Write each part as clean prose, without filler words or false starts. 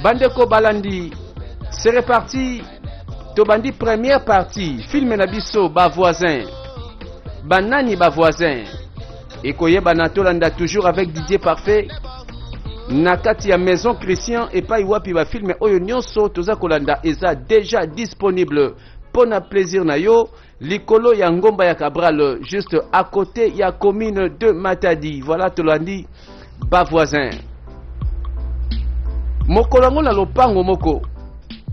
Bandeko Balandi, c'est reparti. Tobandi première partie. Film Nabiso, ba voisin. Banani ba voisin. Et Koye Banatolanda toujours avec Didier Parfait. Nakati ya Maison Christian et pas Iwapi ba film Oyo Nyonso Toza Kolanda eza déjà disponible. Pour un plaisir na yo. Likolo ya Ngomba ya Cabral, juste à côté ya commune de Matadi. Voilà Tolandi ba voisin. Mokolango na lopango moko.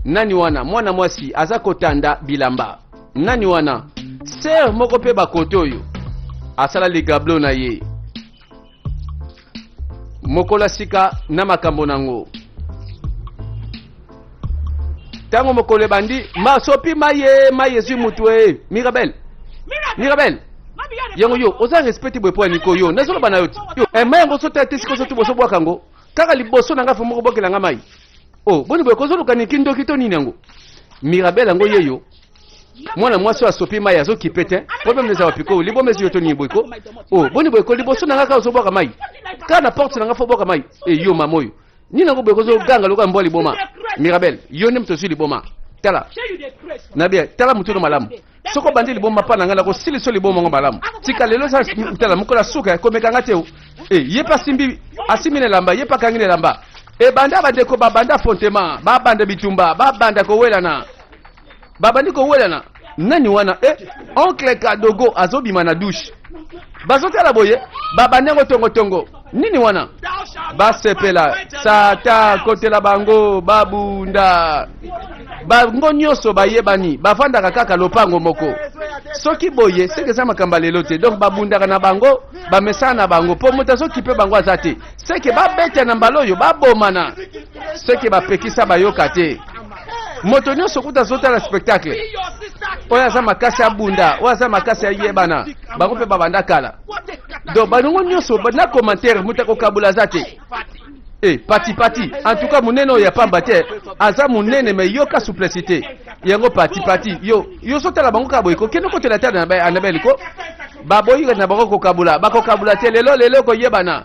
Nani wana mwana mwasi azako tanda bilamba. Nani wana ser moko pe bakoto oyo. Asala ligablo na ye. Mokola sika na makambo nango. Tango mokole bandi masopi maye zu mutwe Mirabel. Yango yo oza respecte bwe po niko yo. Nazolo bana yo. Yo mayango sota tesiko sotu boso bwa kango. Kaka liboso nanga fo moko bokela nga mai. Oh, boni bwe kozolo kanikindo kito nini yango. Mirabel yango yeyo. Mwana mwasi wa sopi mai azo kipete. Problème les awapiko libo mezi yoto ni bweko. Oh, boni bwe ko liboso nanga ka ozo bwa mai. Kana porte nanga fo bwa mai. Yo mamoyo. Nina ngo bwe kozo ganga loka mboli boma. Mirabel, yo nem to sili boma. Tala. Nabia, tala mutuno malamu. Soko bandi liboma pa nanga ko sili so liboma ngo malamu. Tika lelo sa tala mukola suka ko mekanga teo. Ye pa simbi asimine lamba, ye pa kangine lamba. Banda bandeko babanda fontema, babanda bitumba, babanda ko welana. Babandi ko welana. Nani wana oncle Kadogo azobima na douche. Bazotala boye, babanda ngo tongo. Nini wana? Basepela sata kotela bango babunda. Bango nyoso bayebani, bafanda kaka lopango moko. Soki boye, seke za makamba lelo te. Donc babunda na bango, bamesana na bango. Po moto soki pe bango azate. Seke babeta na mbaloyo, babomana. Seke bapekisa bayoka te. Moto nyoso kuta zota la spectacle. Oya za makasi ya bunda, oya za makasi ya yebana. Bango pe babanda kala. Donc bango nyoso na commentaire mutako kabula zate. Pati. En tout cas muneno ya pamba te. Aza munene me yoka souplicité. Yango pati. Yo sota la bango kaboyiko. Keno kote la tana na anabeliko. Baboyi na bango ko kabula. Bako kabula te lelo ko yebana.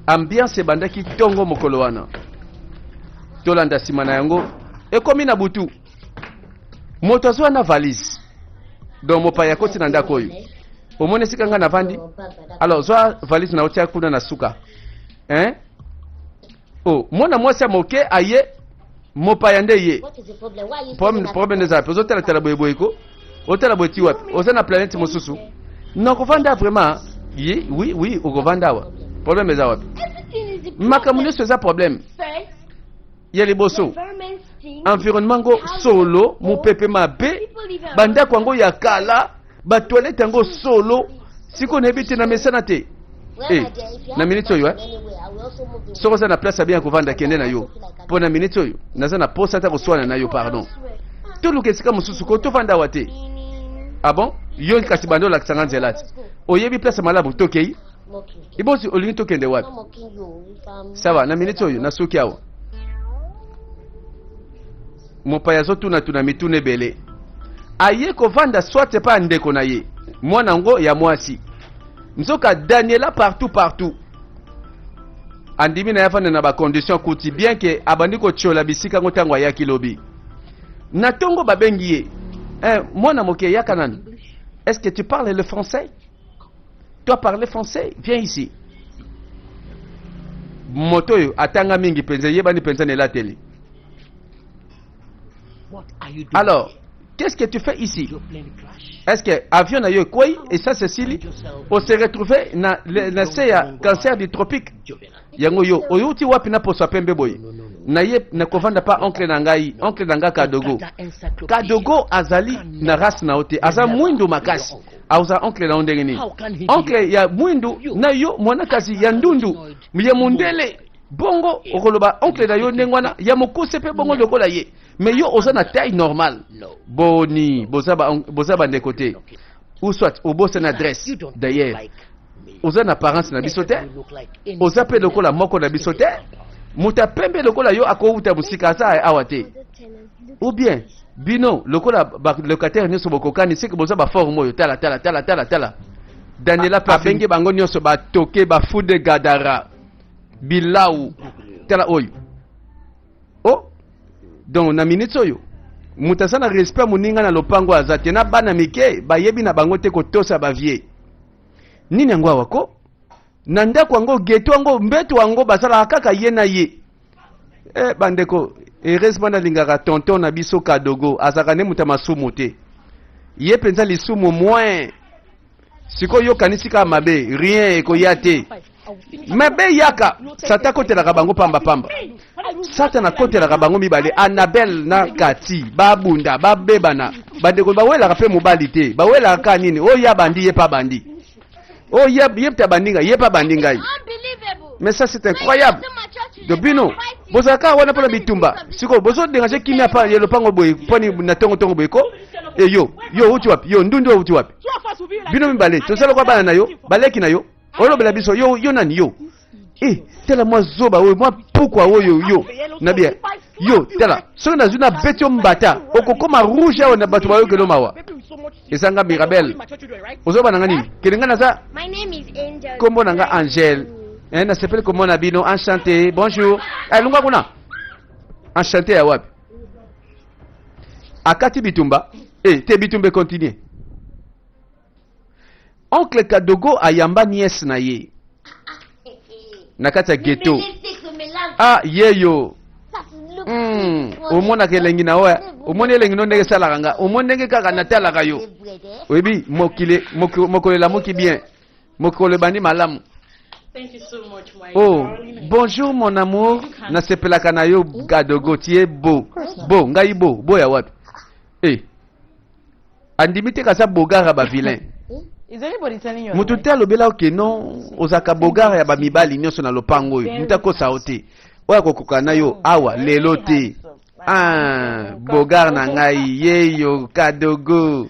Ambiance bandaki tongo mokolo wana. Tolanda simana yango. Ekomi na butu. Moto azwa na valise. Donc mopaya koti na ndako oyo. Omone sikanga na vandi. Alors zwa valise na otia kuna na suka. Oh, mwana mwasi moke aye mopaya nde ye. Problème des apes. Ozotela tela boyeboyiko. Otela boyti wapi? Ozana planète mosusu. Non kovanda vraiment. Oui, okovanda wa. Problème des apes. Makamuno c'est problème. Ya liboso. Environnement go solo, mu pepe mabe. Banda kwango ya kala, ba toilette ngo solo. Siko nebiti na mesana te. Na minute oyo soko za na place bien kovanda kende na yo. Po na minute oyo naza na posa ta koswana na yo pardon. Toluke sika mususu ko to vanda wate. Ah bon? Yo kasi bando la kisanga nzelati. Oyebi place malabu tokei. Ibosi olingi tokende wapi? Sawa na minute oyo na soki awo. Mopaya zotu na tuna mitune bele. Aye kovanda soit pas ndeko na ye. Mwana ngo ya mwasi. Nzoka Daniela partout. Andimi na yafane na ba condition kuti bien que abandi ko chola bisika ngotangwa ya kilobi. Na tongo babengi ye. Mwana moke yaka nani? Est-ce que tu parles le français? Toi parler français? Viens ici. Moto yo atanga mingi penza yebani penza ne la télé. Alors, qu'est-ce que tu fais ici? Est-ce que avion na yo quoi et ça Cécile on s'est retrouvé na cancer du tropique. Yango yo oyuti wapi na poso pembe boy. Na ye na kovanda pa oncle nanga Kadogo azali na race na ote aza mwindu makasi. Auza oncle na ondengeni. Oncle ya mwindu na yo mwana kazi ya ndundu. Miye mundele bongo okoloba oncle na yo ndengwana ya mokuse pe bongo lokola ye. Mais yo oza na taille normale. Boni bozaba de côté. Ou soit au boss en adresse d'ailleurs. Oza na apparence na bisote. Oza pe lokola moko na bisote. Muta pembe lokola yo akouta musika sa awate. Ou bien bino lokola locataire nyoso bokokani sike boza ba forme yo tala. Daniela pa benge bango nyoso ba toke ba fude gadara. Bilau tala oyo. donc na minute oyo mutasa na respect muninga na lopango azate na bana mike bayebi na bango te kotosa bavie nini yango awako na ndako yango geto yango mbeto yango basala kaka ye na ye bandeko heureusement na lingaka tonton na biso Kadogo azaka ne muta masumu te ye penza lisumu moins siko yo kanisika mabe rien ekoya te mabe yaka sata kotelaka bango pamba pamba sata na kotelaka bango mibale Annabelle na Kati babunda babebana bandeko bawelaka pe mobali te bawelaka ka nini oya bandi ye pa bandi oya yepta bandinga ye pa bandinga. Mais ça c'est incroyable. De bino bozaka wana pona bitumba siko bozo déranger kimia pa yelo pango boy poni na tongo tongo boy ko e yo uti wapi yo ndundu uti wapi bino mibale to sala kwa bana na yo baleki na yo olo bela biso yo nani yo tela moi zoba we moi pourquoi yo na bien yo tela so na zuna betio mbata okokoma rouge awo na batu bayo kelo mawa esanga Mirabel ozoba nanga nini kelinga na za. My name is Angel. Kombo nanga Angel. Na s'appelle comment Nabino, enchanté, bonjour. Lunga kuna. Enchanté ya wapi? Akati bitumba. Te bitumbe continue. Oncle Kadogo ayamba nièce na ye. Nakati ya ghetto. Yeyo. Omona kelengi na oya. Omona elengi no ndenge sala kanga. Omona ndenge kaka natala kayo. Webi mokole la moki bien. Mokole bani malamu. Thank you so much, my darling. Bonjour mon amour. Na sepelaka na yo Kadogo, tu es beau. Beau, ngai beau, beau ya wapi? Andimite kasa bogara ba vilain. Is anybody telling you? Mutu te alobela oke non, ozaka bogara ya ba mibali nyonso na lopango oyo. Muta kosa ote. Oya kokoka na yo awa lelo te. Bogara na ngai yeyo Kadogo.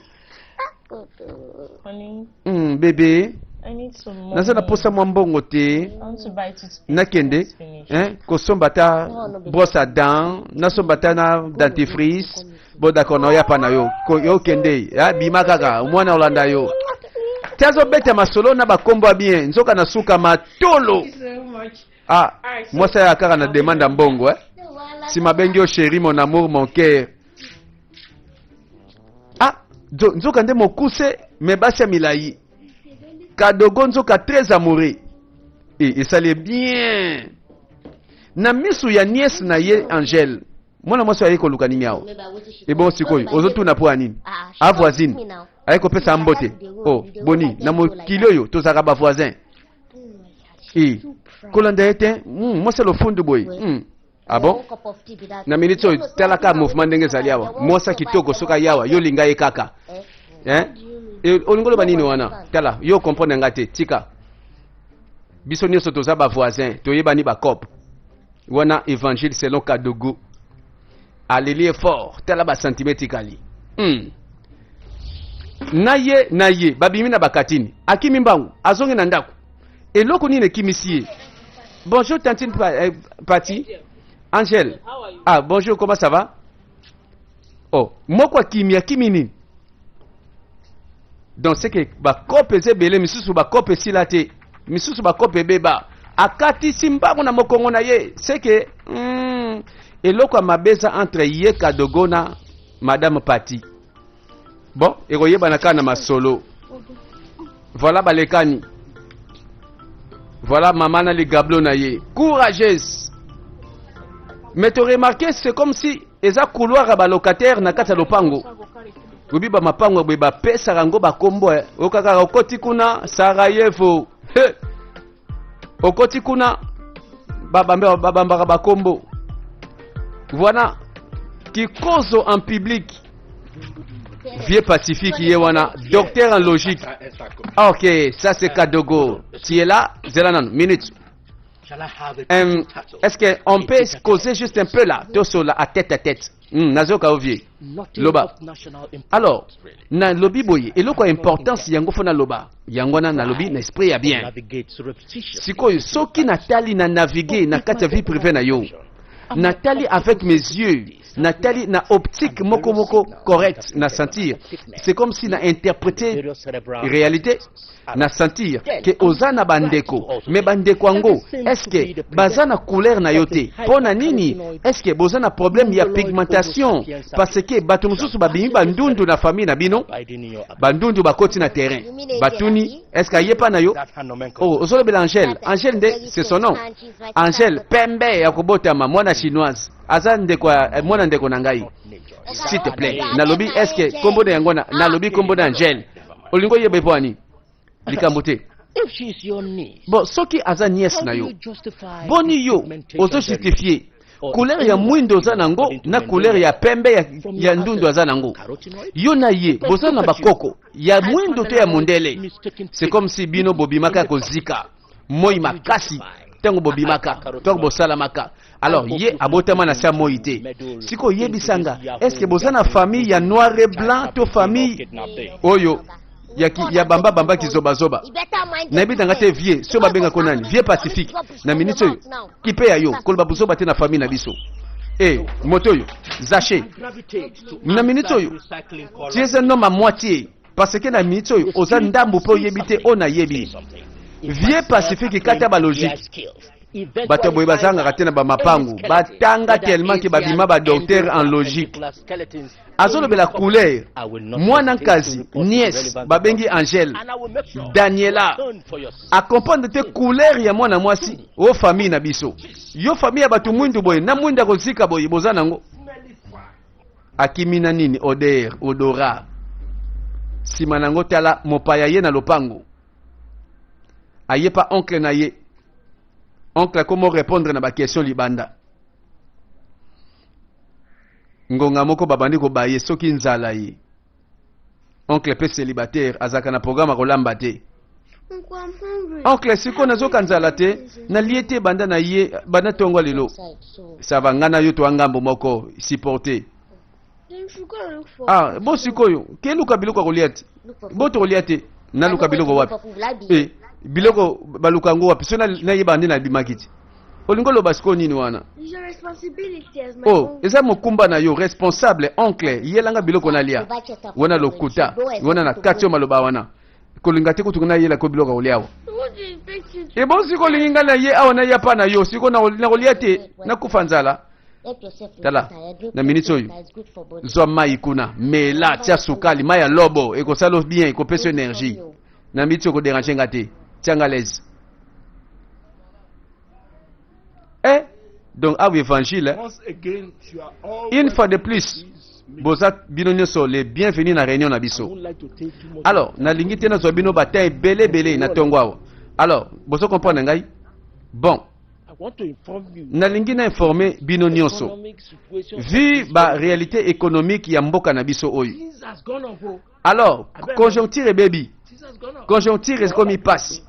Honey. Bébé. I need some money. Nasa na posa mwambongo te. I want to buy toothpaste. Nakende, kosomba ta brosse à dents, nasomba ta na dentifrice. Bon d'accord, no ya pa na yo. Yo kende, bima kaka, mwana olanda yo. Tiazo bete masolo na bakombo bien, nzoka na suka matolo. Thank you so much. Moi ça ya kaka na demande mbongo Si mabengi yo chéri, mon amour, mon cœur. Nzoka nde mokuse, me basi ya milai. Kadogo nzoka très amoureux. Et ça l'est bien. Na misu ya nièce na ye Angel. Mwana mwasi aye koluka nini yao. Bon sikoyo, ozotu na poa nini? A voisine. Aye kopesa mbote. Boni, na mokili oyo tozaka ba voisin. Kolanda ete, moi c'est le fond de boy. Ah bon? Na minute oyo talaka mouvement ndenge zali yawa. Mwasa kitoko soka yawa, yo linga ye kaka. Olingolo banini wana tala yo comprendre ngate tika biso nyonso toza ba voisin toyebani ba cop wana évangile selon Kadogo aleli fort tala ba sentimentikali naye babimi na bakatini akimi mbangu azongi na ndako eloko nini ekimisie. Bonjour tantine Pati Angel. Bonjour, comment ça va? Moko akimi akimi nini. Donc c'est que ba kope zebele misusu ba kope silate misusu ba kope beba akati simba na mokongo na ye c'est que eloko mabeza entre ye Kadogo na madame Pati. Bon eroye banaka na masolo. Voilà balekani. Voilà maman na le gablo na ye courageuse. Mais tu remarqué c'est comme si eza couloir ba locataire na kata lopango. Ubi ba mapango ba pesa rango ba kombo okaka okoti kuna Sarajevo okoti kuna babamba ba kombo. Voilà qui cause en public vieux pacifique yewana docteur en logique. OK, ça c'est Kadogo. Tu es là, Zelanan, minute. Est-ce qu'on peut causer juste un peu là, à tête à tête? Nazoka ovie. Loba. Alors, na lobi boye. Et lo quoi importance yango fona loba. Yangwana na lobi na esprit ya bien. Sikoyo soki natali na naviguer na kati vie privée na yo. Natali avec mes yeux Nathalie na optique moko correct na sentir. C'est comme si na interpréter réalité na sentir que ozana bandeko mais bandeko ango est-ce que bazana couleur na yote pona nini est-ce que bozana problème ya pigmentation parce que bato mususu babimi bandundu na famille na bino bandundu bakoti na terrain batuni est-ce que yepa na yo oh ozolobela Angèle nde c'est son nom Angèle pembe ya kobotama mwana chinoise aza ndeko mwana ndeko na ngai s'il te plaît nalobi est-ce que kombo na yango nalobi kombo na Angèle olingo yeba epwani likambo te bon soki aza nièce na yo boni yo ozo justifier couleur ya mwindo aza nango na couleur ya pembe ya ndundu aza nango yo na ye boza na bakoko ya mwindo to ya mondele c'est comme si bino bobimaka kozika moi makasi tango bobimaka to bosalamaka alors ye abotama na sa moi te siko yebisanga est-ce que boza na famille ya noir et blanc to famille oyo ya bamba kizoba na bitanga te vie so babenga konani vie pacifique na minute oyo kipe ya yo koloba buzoba te na famille na biso moto oyo zaché na minute oyo tu es un homme à moitié parce que na minute oyo oza ndambu po yebite ona yebi vie pacifique kata ba logique bato boye bazanga katena ba mapangu batanga tellement que babima ba docteur en logique azolobela couleur mwana nkazi nièce babengi Angèle Daniela a comprendre te couleur ya mwana mwasi o famille na biso yo famille ya bato mwindu boye na mwinda kozika boye bozana ngo akimina nini odora sima nango tala mopaya ye na lopango ayepa oncle na ye oncle comment répondre na ba question libanda ngonga moko babandi ko baye soki nzala ye oncle pe célibataire azaka na programme kolamba te oncle siko nazoka nzala te na liete banda na ye banda tongo lelo savangana yo to ngambo moko supporter bo sikoyo ke luka biloko koliate bo to koliate na luka biloko wapi biloko baluka ngo wapi so na yeba na bimakiti olingo lo basiko nini wana eza mokumba na yo responsable oncle yelanga biloko na lia wana lokuta wana na kati yo maloba wana kolinga te kutukuna yela ko biloko oliawa bon siko linga na ye awa na yapa na yo siko na kolia te na kufanzala tala na minute oyo zwa mai kuna mela tia sukali mai ya lobo ekosala bien ekopesa énergie na minute ko déranger ngate tianga l'aise donc à l'évangile une fois de plus boza bino nyonso les bienvenus na réunion na biso alors na lingi te na zo bino batin belé na tongo awa alors bozo comprendre ngai bon na lingi na informer bino nyonso vu ba réalité économique ya mboka na biso oyo alors conjoncture baby conjoncture comme il passe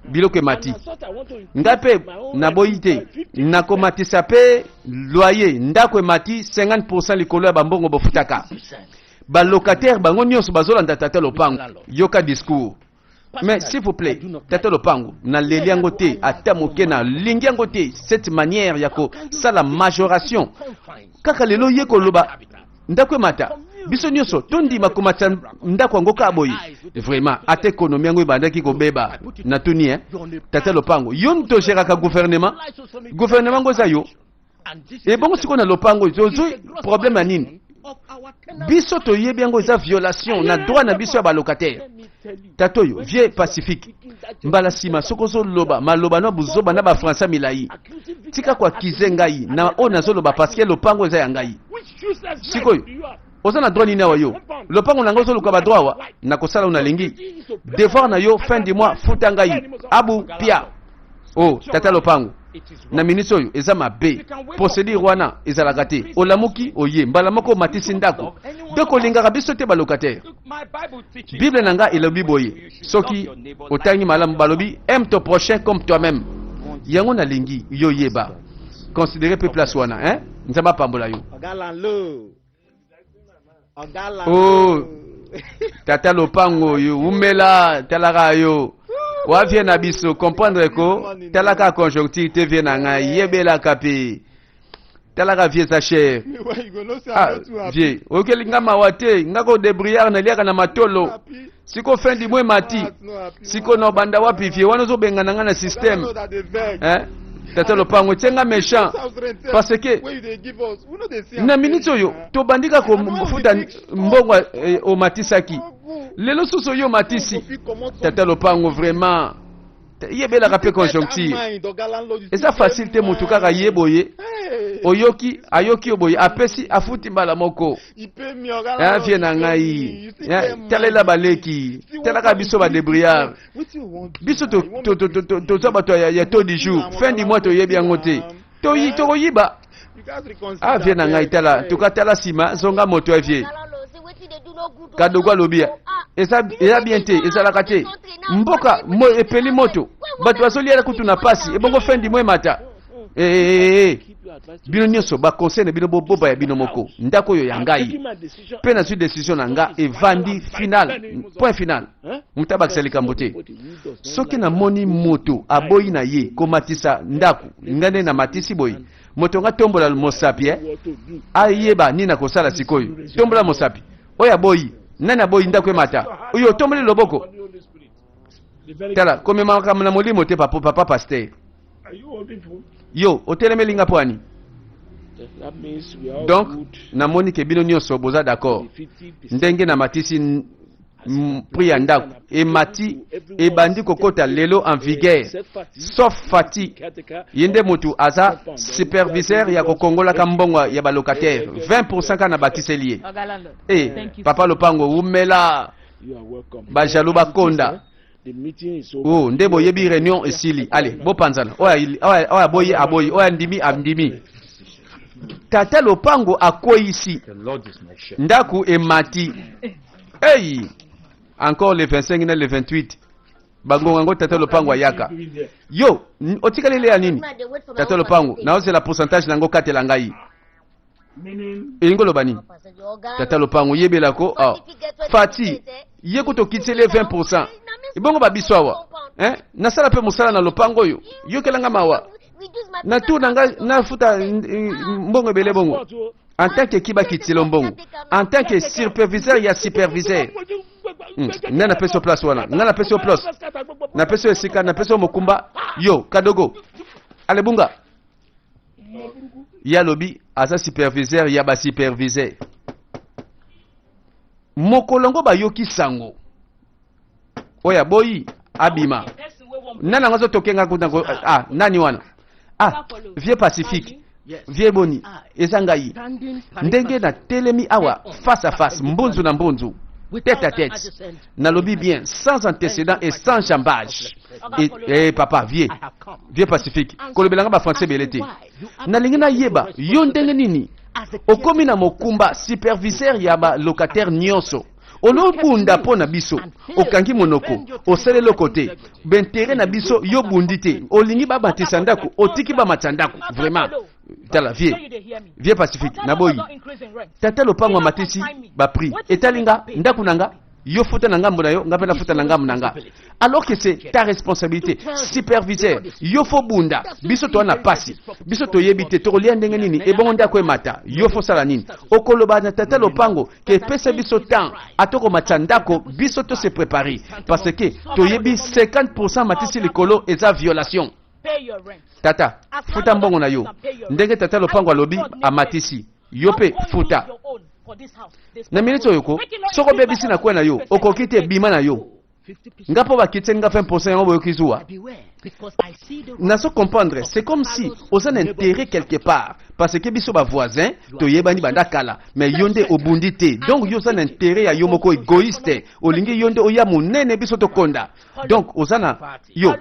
biloko mati ngape na boyite na komatisa pe loyer ndako mati 50% likolo ya bambongo bofutaka ba locataire bango nyonso bazolanda tata lopango yoka discours mais s'il vous plaît tata lopango na leli yango te ata moke na lingi yango te cette manière ya ko sala majoration kaka lelo ye koloba ndako mata biso nyonso tondi makomata ndako yango ka boyi vraiment ate économie yango ebandaki kobeba na tuni tata lopango yo nto géraka gouvernement ngo za yo bongo siko na lopango zozo problème nini biso toyebi yango eza violation na droit na biso ya balocataire tato yo vie pacifique mbala sima soko zoloba maloba no buzoba na ba français milai tika kwa kizengai na ona zoloba parce que lopango eza ya ngai sikoyo oza na droit nini awa yo lopango na ngo zoluka ba droit wa na kosala una lingi devoir na yo fin du mois futa ngai abu pia tata lopango na minute oyo eza mabe procédure wana ezalaka te olamuki oye mbala moko matisi ndako donc olingaka biso te balocataire bible na nga elobi boye soki otangi malamu balobi aime ton prochain comme toi-même yango na lingi yo yeba considérer pe place wana nzamba pambola yo tata lopango yo umela talaka yo wa vient na biso comprendre ko talaka conjoncture te vient na ngai yebela kape talaka vie za cher. Me why you go no say Ah, I'm not too happy. vie. Okeli nga mawate, nga ko débrouillard na liaka na matolo. Happy. Siko fin du mois mati. Heart no happy. Siko na banda wapi vie, wana zo benga na système. Know that they vex. Tata Lopango tsenga méchant parce que When you dey give us, we no dey see na am. minute oyo tobandika ko futa mbongo o matisaki. Lelo suso yo matisi. Tata Lopango vraiment yebelaka pe conjoncture. Eza facile te mutu kaka yeboye. Oyoki ayoki oboye apesi afuti mbala moko. Vie na ngai. Talela baleki. Talaka biso ba débrouillard. Biso to bato ya to du jour. Fin du mois to yebi yango te. To yiba. Vie na ngai tala. Tukatala sima zonga moto vie. Kadogwa lobia. Eza bien te, eza la kate. Mboka epeli moto. Bato basoli ala kutu na pasi. Ebongo fin du mois mata. Bino nyonso ba conseil bino boba ya bino moko. Ndako yo ya ngai. Pe na su décision na nga evandi final. Point final. Mutaba kisalika mbote. Soki na moni moto aboyi na ye komatisa ndako. Ngane na matisi boyi. Moto nga tombola mosapi ayeba nina kosala sikoyo. Tombola mosapi. Oya boyi. Nani aboyi ndako mata. Oyo tombole loboko. Tala komema kamna molimo te papa pasteur. Yo, otelemeli nga pwani. Donc, na moni ke bino nyonso boza d'accord. Ndenge na matisi pri ya ndako. E mati, e bandi kokota lelo en vigueur. Sauf fatigue. Yende mutu aza superviseur ya kokongola kambongo ya balocataire. 20% kana batiseliye. Papa Lopango, umela. Bajalou bakonda. Oh, ndebo yebi réunion esili. Allez, bo panzana. Oya boyi aboyi, oya ndimi amdimi. Tata Lopango akoi ici. Ndaku emati. Hey! Encore le 25 et le 28. Bango Tata Lopango ayaka. Yo, otikalele ya nini? Tata Lopango, na c'est la pourcentage nango katela ngai. Elingo lobani. Tata Lopango yebelako. Fati, yeko to kitele 20%. Ibongo babiso awa. Nasala pe musala na Lopango yo. Yo kelanga mawa. Na tu nanga na futa mbongo bele bongo. En tant que kiba kitilo mbongo. En tant que superviseur ya superviseur. Nana peso place wana. Nana peso place. Na peso esika na peso mokumba. Yo kadogo. Ale bunga. Ya lobi asa superviseur ya ba superviseur. Mokolongo ba yoki sango. Oya boyi abima. Nana ngazo tokenga kutango nani wana? Vieux Pacifique. Vieux Boni. Ezangai. Ndenge na telemi awa face à face mbunzu na mbunzu. Tête à tête. Na lobi bien sans antécédent et sans jambage. Et papa vieux Pacifique. Kolobelanga ba français belete. Na lingina yeba yo ndenge nini? Okomi na mokumba superviseur ya ba locataire nyonso. Olobunda po na biso okangi monoko oselelo kote bentere na biso yo bundite olingi ba batisa ndako otiki ba matandako vraiment tala vieux Pacifique na boyi Tata Lopango matisi ba prix etalinga ndako nanga yo futa na ngambo na yo ngapena futa na ngambo nanga alors que c'est ta responsabilité superviseur yo fo bunda biso to na pasi biso to yebite to lia ndenge nini e bongo ndako emata yo fo sala nini okoloba na Tata Lopango ke pesa biso temps atoko matandako biso to se préparer parce que to yebi 50% matisi likolo eza violation. Tata futa mbongo na yo ndenge Tata Lopango alobi amatisi yo pe futa na minute yoko soko bebisi na kwena yo okokite bima na yo ngapo bakite nga 20% yango boyokizwa na so comprendre c'est comme si osa un intérêt quelque part parce que biso ba voisin to yebani banda kala mais yonde obundi te donc yo un intérêt ya yo moko égoïste olingi yonde oya monene biso to konda donc osana yo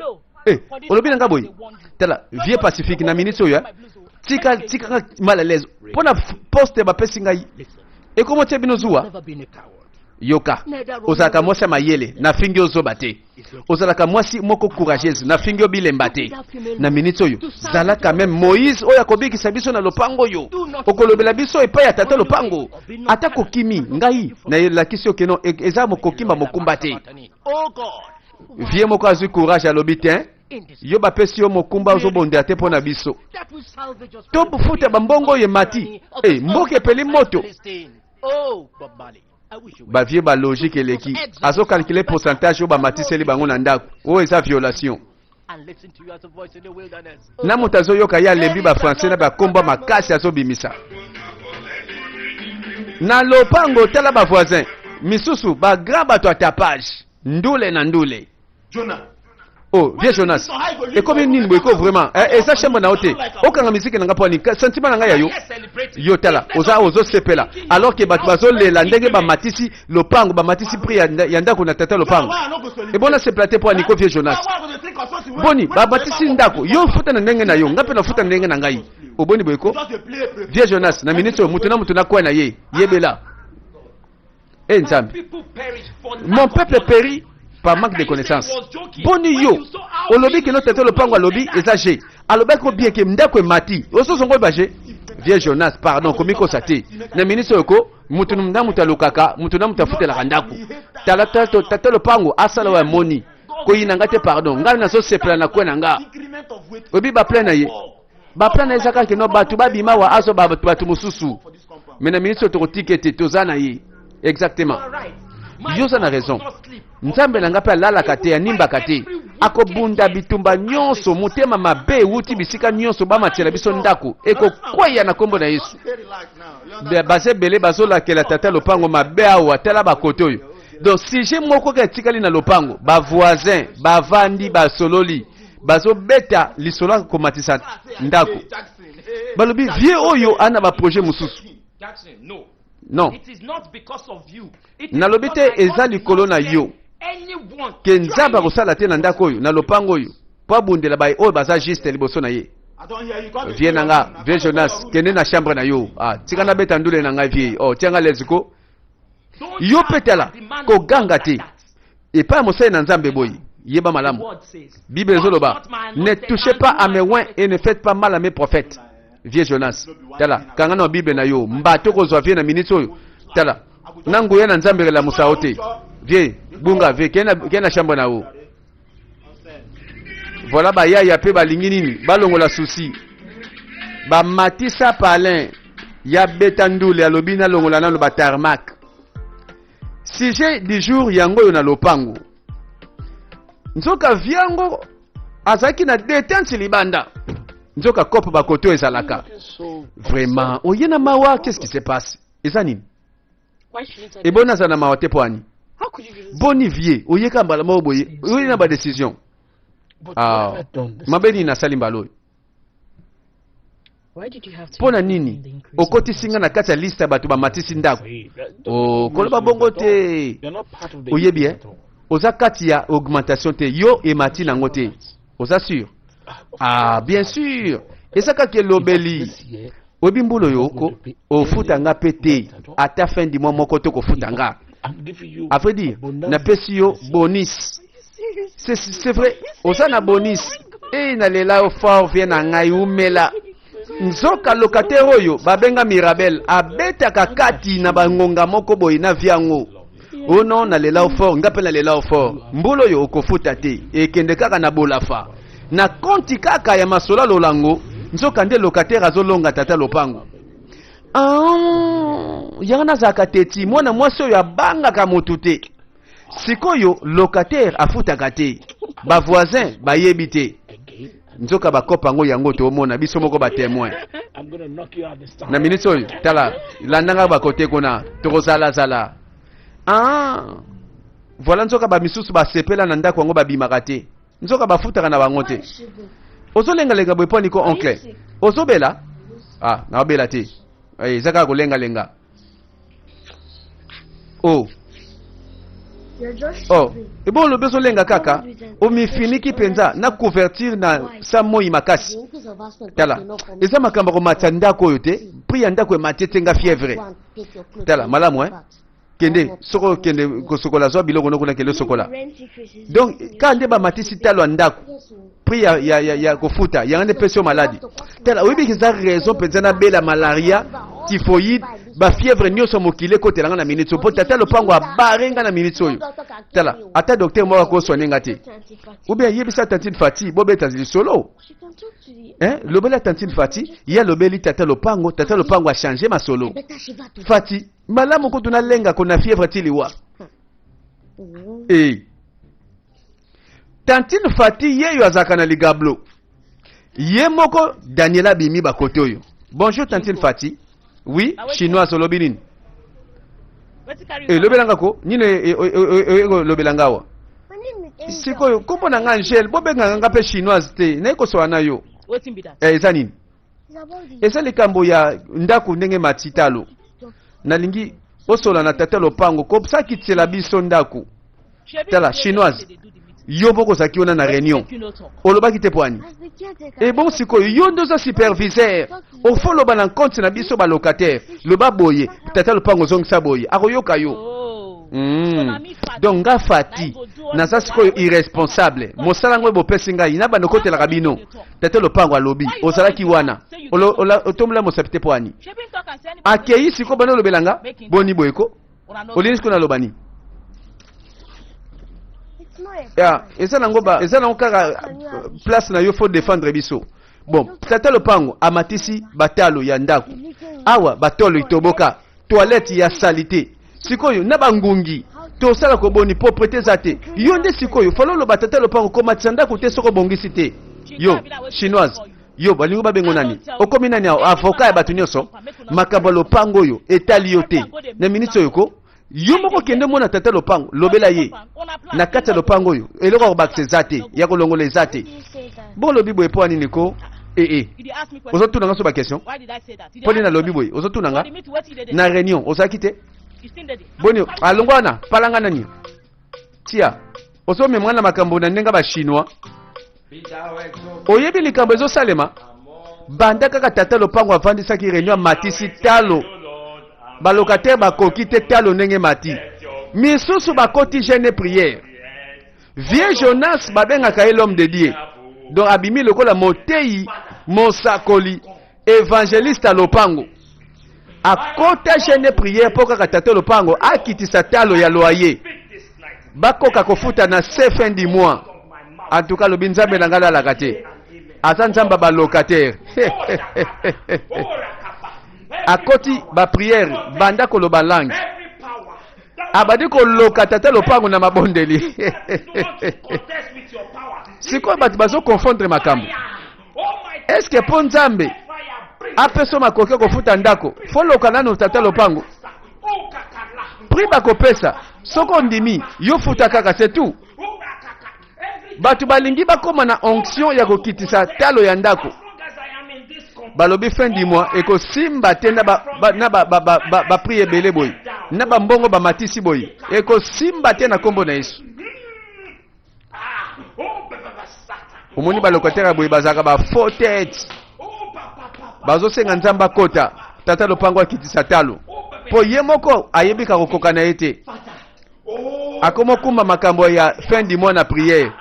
olobi nga boy tala vieux Pacifique na minute yo tika mal à l'aise pona poste ba pesi ngai et comment tu bino zuwa yoka ozalaka mwasi mayele na fingi ozoba te ozalaka mwasi moko courageuse na fingi obilemba te na minute oyo zalaka même Moïse oyo akobikisa biso na lopango yo okolobela biso epai ya Tata Lopango ata kokimi ngai na yelakisi okeno eza mokokimba mokumba te vie moko azwi courage alobi te yo bapesi yo mokumba ozobondela te mpo na biso That will salvage us to from the futa bambongo oyo emati mboka epeli moto Oh, Bob Marley. I wish you were. bavie balogique eleki azokalkule pourcentage oyo bamatiseli bango na ndako oyo eza violation And listen to you as a voice in the wilderness. na moto azoyoka ye alembi bafrancais na bakombo makasi azobimisa na lopango tala bavoisin misusu bagrand bato ya tapage ndule na ndule Jonah. oh vie Jonas ekomi nini boye ko vraiment eza chambre na yo te okanga misiki na nga mpo ani sentiment na ngai ya yo yo tala ozosepela alors ke bato bazolela ndenge bamatisi lopango bamatisi pri ya ndako na tata lopango ebona sepela te mpo ani ko vie Jonas boni bamatisi ndako yo futa na ndenge na yo nga mpe nafuta na ndenge na ngai oboni boye ko vie Jonas na minute oyo mutu na kwa na ye yebela nzambe People perish for mon peuple périt par manque de connaissance. Boni yo, olobi ke no tete lopango alobi ezaje. Alobi ko bien ke ndako emati. Oso songo baje. Vie Jonas, pardon, komiko sate. Na ministre yoko, mutu na mutu alokaka, mutu na mutu afutela ndako. Tala tete lopango asala wa moni. Ko yinanga te pardon. Nga na so sepla na kwena nga. Obi ba plena ye. Ba plena ezaka ke no batu babima wa aso batu mususu. Mais na ministre to tikete tozana ye. Exactement. Yo za na raison. Nzambe na ngape alalaka te animbaka te akobunda bitumba nyonso motema mabe wuti bisika nyonso bamatela biso ndako ekokweya na kombo na Yesu bazebele bazolakela tata lopango mabe awa tala bakoto oyo donc sujet moko ka etikali na lopango bavoisin bavandi basololi bazobeta lisolo komatisa ndako balobi vie oyo ana baprojet mosusu non nalobi te eza likolo na yo ke nzambe akosala te na ndako oyo na lopango oyo po abundela baye oyo baza juste liboso na ye vie na nga vie Jonas kende na chambre na yo tika nabeta ndule na ngai vie tianga leziko yo petala koganga te epai mosali na nzambe boye yeba malamu bible ezoloba ne touchez pas à mes oins et ne faites pas mal à mes prophètes vie Jonas tala kanga na bible na yo mbato kozwa vie na minute oyo tala nangu ya na nzambe la musao te vie bunga vie kena chambre na yo voilà ba ya pe balingi nini balongola souci ba matisa palin ya betandule alobi na longola nano ba tarmac sujet du jour yango yo na lopango nzoka viango azaki na détente libanda nzoka kopo bakoto ezalaka vraiment oye na mawa qu'est-ce qui se passe eza nini ebona za na mawa te poani boni vie oye ka mbala mo boye oye na ba décision mabeni na salimbalo pona nini okotisinga na kati ya liste ya bato bamatisi ndako koloba bongo te oyebi oza kati ya augmentation te yo emati nango te oza sûr bien sûr eza kaka elobeli oyebi mbula oyo oko ofuta nga pe te ata fin du mois moko te kofuta nga a vrai dire napesi yo bonus c'est vrai oza na bonus nalela yo fort vie na ngai umela nzoka locataire oyo babenga Mirabel abetaka kati na bangonga moko boye na viango non nalela yo fort nga pe nalela yo fort mbula oyo okofuta te ekende kaka na bolafa na konti kaka ya masola lolango nzoka nde locataire azolonga tata lopango yango nazalaka teti mwana mwasi oyo abangaka motu te sikoyo locataire afutaka te bavoisin bayebi te nzoka bakopa ngo yango toomona biso moko batémoin na minute oyo tala landanga bakote kuna tokozalazala voilà nzoka bamisusu basepela na ndako yango babimaka te nzoka bafutaka na bango te ozolengalenga boye mpo niko oncle ozobela naobela te eza kaka kolengalenga ebo olobi ozolenga kaka omifiniki mpenza na couverture na sa moi makasi tala eza makambo akomata ndako oyo te pri ya ndako emati te nga fièvre tala malamu kende soko kende kosokola zwa biloko nokuna kende sokola donc ka nde bamatisi talo ya ndako pri ya kofuta yanga nde pesi yo maladi tala oyebi eza raison mpenza na bela malaria typhoïde ba fièvre nyonso mokile kotelanga na minute po tata lopango abarenga na minute oyo tala ata docteur moko ko soigner te ou bien yebisa tantine Fati bobeta solo lobela tantine Fati ya lobeli tata lopango a changé ma solo Fati malamu ko tuna lenga ko na fièvre tiliwa tantine Fati yeyo azaka na ligablo ye moko Daniela bimi ba kote oyo bonjour tantine Fati oui chinois olobi nini lobelanga ko nini lobelanga wa sikoyo kombo na Angel bobenga nga pe chinoise te na ko so na yo eza nini eza likambo ya ndako ndenge matitalo nalingi osola na tata lopango ko saki tsela biso ndako tala chinoise yo boko zaki ona na réunion olobaki te poani bon sikoyo yo ndoza superviseur ofo loba na compte na biso ba locataire loba boye tata lopango zongisa boye akoyoka yo donc nga Fati naza sikoyo irresponsable mosala ngwe bopesi ngai na bando kotela kabino tata lopango alobi ozalaki wana otombola mosapite poani akei siko bano lobelanga boni boyeko olini siko na lobani eza nango kaka place na yo faut défendre biso bon tata lopango amatisi batalo ya ndako awa batolo itoboka toilette ya salite sikoyo na bangungi tosala ko boni propreté zate yo nde sikoyo fololo batata lopango komatisa ndako te soko bongisi te yo chinoise yo balingo babengo nani okomi nani avocat ya bato nyonso makambo lopango yo etali yo te na minute oyo ko yo moko kende mona tata lopango lobela ye na kati ya lopango yo eloko kobakisa eza te ya kolongola eza te bo lobi boye po anini ko ozotuna nga so baquestion poni na lobi boye ozotuna nga na réunion ozalaki te boni alongo wana palanga nani tia ozomemwa na makambo na ndenge bachinois oyebi likambo ezosalema banda kaka tata lopango avandisaki réunion matisi talo balocataire bakoki te talo ndenge mati misusu bakoti jeune prière vieux Jonas babengaka ye l'homme de Dieu donc abimi lokola motei mosakoli évangéliste lopango akota jeune prière po kaka tata lopango akitisa talo ya loyer bakoka kofuta na fin du mois en tout cas lobi nzambe na ngala alaka te aza nzamba balocataire akoti ba prière banda koloba langue abadi koloka tata lopango na mabondeli sikoyo bato bazo confondre makambo est-ce que po nzambe apeso makoki kofuta ndako foloka nano tata lopango pri bakopesa soko ndimi yo futa kaka c'est tout bato balingi bakoma na onction ya kokitisa talo ya ndako balobi fin du mois ekosimba te na ba pri ebele boye na bambongo bamatisi boye ekosimba te na kombo na Yesu omoni balocataire boye bazaka ba faux tête bazosenga nzamba kota tata lopango akitisa talo po ye moko ayebika kokoka na ye te akomokuma makambo ya fin du mois na prière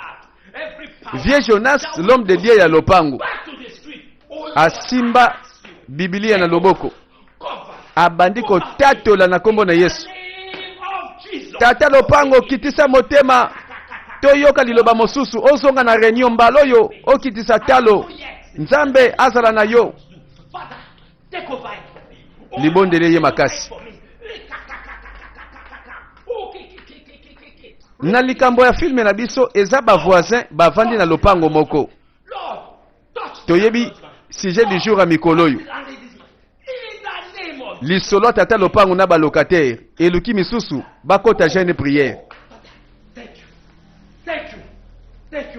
vieux Jonas l'homme de Dieu ya lopango asimba Biblia na loboko abandi kotatola na kombo na Yesu tata lopango kitisa motema toyoka liloba mosusu ozonga na réunion mbalo yo okitisa talo nzambe azala na yo libondele ye makasi na likambo ya filme na biso eza ba voisin bavandi na lopango moko toyebi sujet du jour a mikolo yo lisolo tata lopango na balocataire eluki misusu bakota jeune prière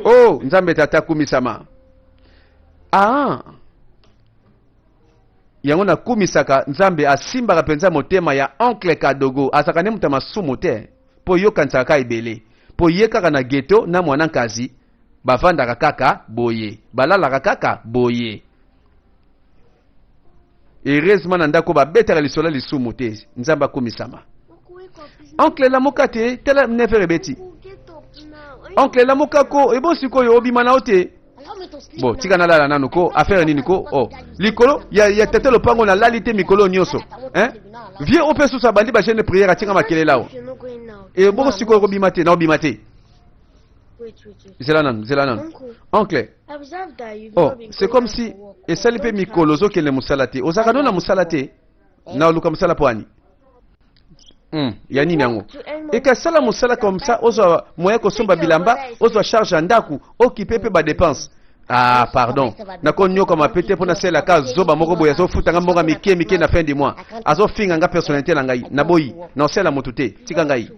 oh nzambe tata kumisama yango na kumisaka nzambe asimbaka penza motema ya oncle Kadogo asaka ne mutama sumu te po yokansaka ebele po ye kaka na ghetto na mwana nkazi bavandaka kaka boye balalaka kaka boye heureusement na ndako babetaka lisola lisumu te nzamba kumisama oncle lamuka te tela nefe rebeti oncle lamuka ko ebo sikoyo obima na ote Bon, tika na lala nanu ko affaire nini ko oh likolo ya tete lopango na lalite mikolo nyonso hein vieux ope sous sa bandi ba chaîne de prière atinga makele lao et bon siko ko bimate na bimate zela nan oncle oh c'est comme si et salipe mikolo zo kele musalate ozaka na musalate na luka musala poani ya nini yango et que sala musala comme ça ozo moyen ko somba bilamba ozo charge ndaku occuper pe ba dépense. Ah pardon nakonyo kama pete pona sela ka zoba moko boya zo futanga mbonga mike na fin du mois azo finga nga personnalité na ngai na boyi na sela motute tika ngai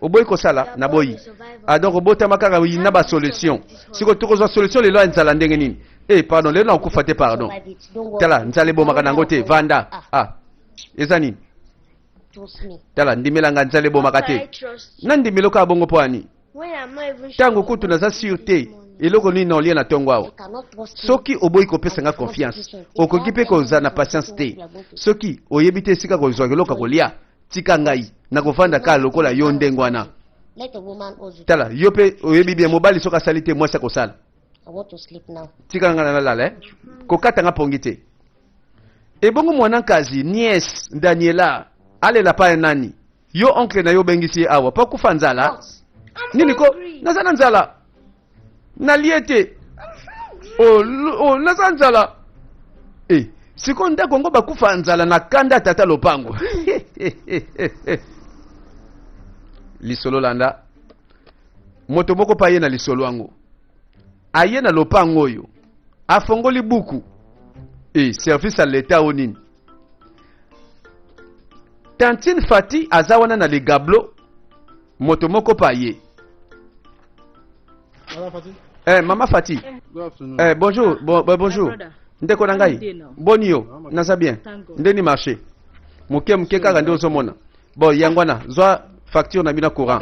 oboyi ko sala na boyi ah donc obota makaka wi na ba solution siko tuko solution le lo nzala ndenge nini pardon le na okufa te pardon tala nzale bo makana ngote vanda ezani tala ndimelanga nzale bo makate nandi miloka bongo poani tango kutu na za sûreté eloko nini na olia na tongo awa soki oboyi kopesa nga confiance okoki mpe koza na patience te soki oyebi te esika kozwa eloko kolia tika ngai na kovanda kala lokola yo ndenge wana tala yo mpe oyebi bien mobali soki asali te mwasi akosala tika nga na lala kokata nga pongi te ebongo mwana nkazi nies Daniela alela pa nani yo oncle na yo bengisi ye awa pa kufa nzala nini ko naza na nzala naliete naza nzala siko ndako ngo bakufa nzala na kanda tata lopango lisolo landa moto moko pa ye na lisolo yango aye na lopango oyo afongoli buku service à l'état onini Tantine Fati azawana na le gablo moto moko pa ye. Maman Fati. Bonjour, bonjour. Ndeko nangai. Bonio, naza bien. Ndeni marché. Moke kaka ndo zomona. Bon yangwana, zwa facture na bina courant.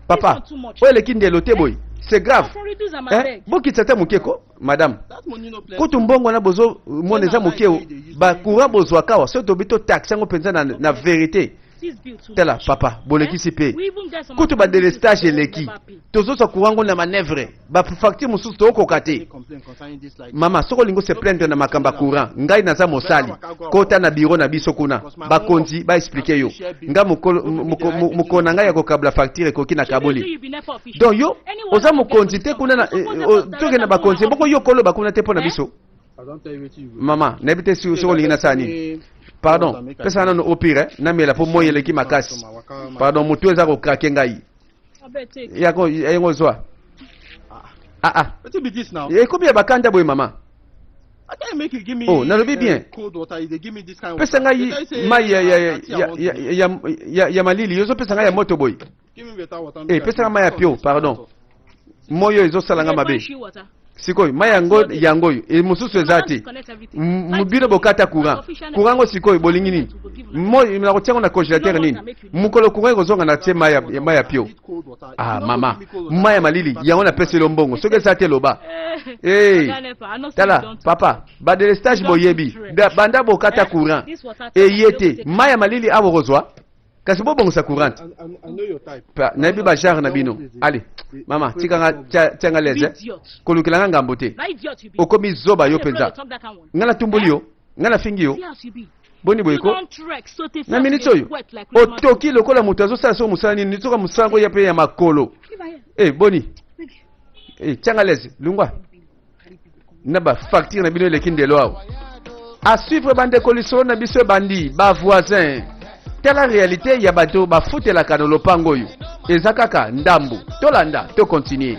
Papa, oye lekinde lote boy. C'est grave. Boki tsata mukeko, madame. Kutu mbongo na bozo moneza mukeo ba courant bozo akawa so to bito taxe ngo penza na vérité. Tela papa, boleki sipe. Kutu ba délestage leki. Tozo so courant na manœuvre. Ba facture mususu to kokate. Mama soko lingo se plaindre na makamba courant. Ngai naza mosali. Kota na bureau na biso kuna. Ba konzi ba expliquer yo. Nga mukona ngai ya kokabla facture koki na kaboli. Donc yo oza mukonzi te kuna na toke na ba konzi boko yo kolo ba kuna te pona biso. Mama, n'habite sur l'ingénieur Sani. Pardon, pesa na au pire, na mela po moye leki makasi. Pardon, mutu eza ko krake ngai. Yako yengo zwa. What be this now? E kobi bakanda boy mama. I can't make you give me oh, nalobi bien. Cold water, they give me this kind of pesa ngai mai ya malili, yozo pesa ngai ya moto boy. Give me better water. Pesa ngai ya pio, pardon. Moyo ezo salanga mabe. Sikoi mayango yangoyo mususu ezati mubino bokata courant ngo sikoi bolingi nini mo na kotiango na congélateur nini mukolo courant kozonga na tie maya pio mama maya malili yango na pese lombongo soki ezati loba tala papa ba de stage boyebi banda bokata courant yete maya malili abo kozwa kasi bongo sa courant na bi ba genre na bino allez mama tika nga leze kolukela ngambo te okomi zoba yo penza ngana tumbuli yo ngana fingi yo boni boyeko na minute oyo otoki lokola mutu azosala so musala nini nitoka musango ya pe ya makolo boni tika leze lungwa na ba facture na bino lekindelo awo a suivre bande kolisolo na biso bandi ba voisin. Telle la réalité, il y a bateau, ba foute la canolo pangoyo. Ezakaka, ndambu, tolanda, to continuer.